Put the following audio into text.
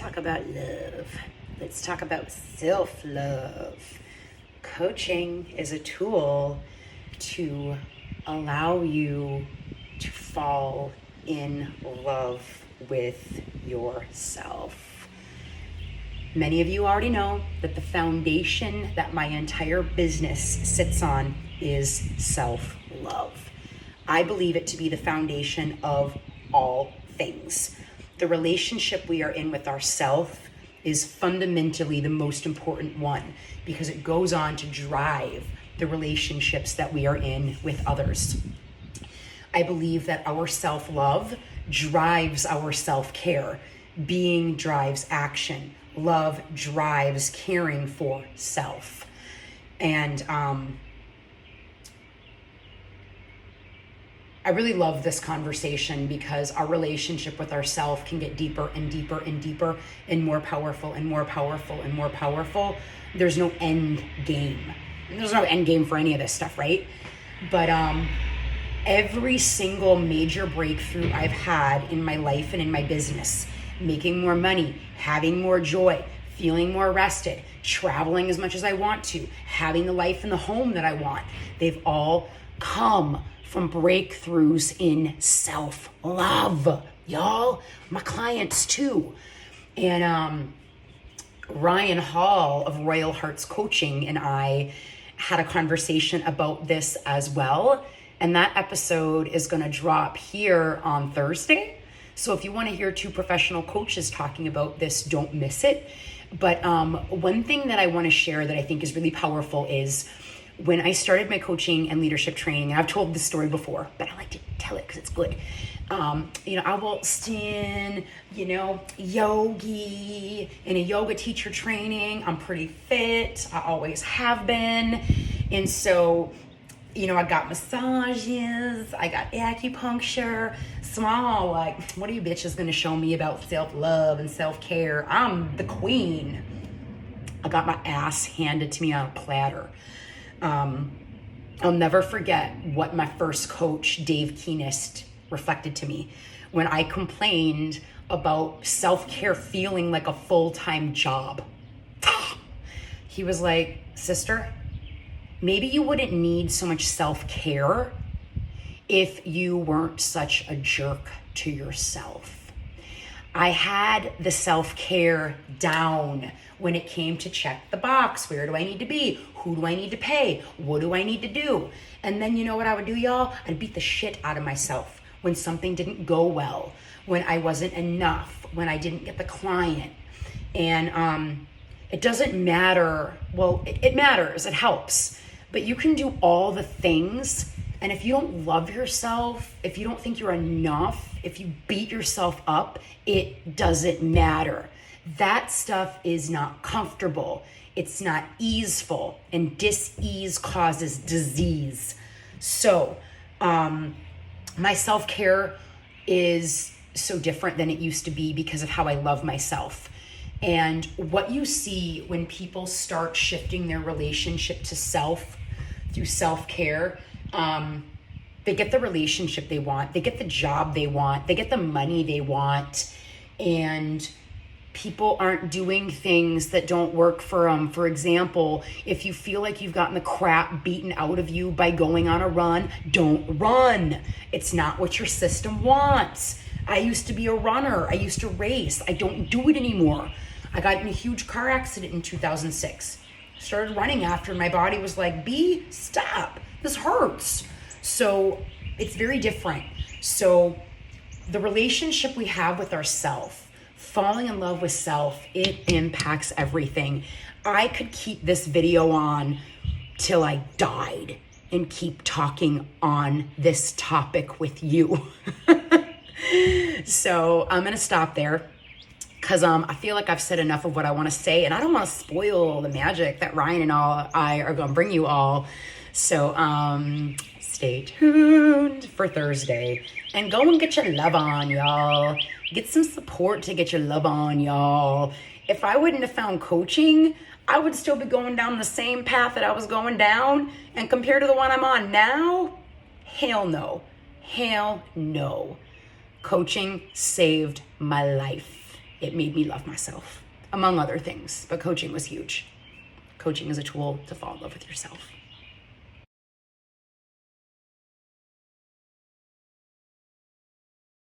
talk about love. Let's talk about self-love. Coaching is a tool to allow you to fall in love with yourself. Many of you already know that the foundation that my entire business sits on is self-love. I believe it to be the foundation of all things. The relationship we are in with ourselves is fundamentally the most important one because it goes on to drive the relationships that we are in with others. I believe that our self-love drives our self-care. Being drives action. Love drives caring for self. And I really love this conversation because our relationship with ourselves can get deeper and deeper and deeper and more powerful and more powerful and more powerful. There's no end game. There's no end game for any of this stuff, right? But every single major breakthrough I've had in my life and in my business, making more money, having more joy, feeling more rested, traveling as much as I want to, having the life and the home that I want, they've all come from breakthroughs in self-love, y'all. My clients too. And Ryan Hall of Royal Hearts Coaching and I had a conversation about this as well. And that episode is going to drop here on Thursday. So if you want to hear two professional coaches talking about this, don't miss it. But one thing that I want to share that I think is really powerful is when I started my coaching and leadership training, and I've told this story before, but I like to tell it because it's good. I waltzed in, yogi, in a yoga teacher training. I'm pretty fit. I always have been. And so, I got massages, I got acupuncture. So I'm all like, what are you bitches going to show me about self-love and self-care? I'm the queen. I got my ass handed to me on a platter. I'll never forget what my first coach, Dave Keenist, reflected to me when I complained about self-care feeling like a full-time job. He was like, sister, maybe you wouldn't need so much self-care if you weren't such a jerk to yourself. I had the self-care down when it came to check the box. Where do I need to be? Who do I need to pay? What do I need to do? And then you know what I would do, y'all? I'd beat the shit out of myself when something didn't go well, when I wasn't enough, when I didn't get the client. And it doesn't matter. Well, it matters. It helps. But you can do all the things. And if you don't love yourself, if you don't think you're enough, if you beat yourself up, it doesn't matter. That stuff is not comfortable. It's not easeful, and dis-ease causes disease. So my self-care is so different than it used to be because of how I love myself. And what you see when people start shifting their relationship to self through self-care, they get the relationship they want, they get the job they want, they get the money they want, and people aren't doing things that don't work for them. For example, if you feel like you've gotten the crap beaten out of you by going on a run, don't run. It's not what your system wants. I used to be a runner. I used to race. I don't do it anymore. I got in a huge car accident in 2006. Started running after, and my body was like, B, stop. This hurts. So it's very different. So the relationship we have with ourselves, falling in love with self, it impacts everything. I could keep this video on till I died and keep talking on this topic with you. So I'm going to stop there because I feel like I've said enough of what I want to say, and I don't want to spoil the magic that Ryan and I are going to bring you all. So stay tuned for Thursday and go and get your love on, y'all. Get some support to get your love on, y'all. If I wouldn't have found coaching, I would still be going down the same path that I was going down. And compared to the one I'm on now, hell no. Hell no. Coaching saved my life. it made me love myself, among other things. But coaching was huge. Coaching is a tool to fall in love with yourself.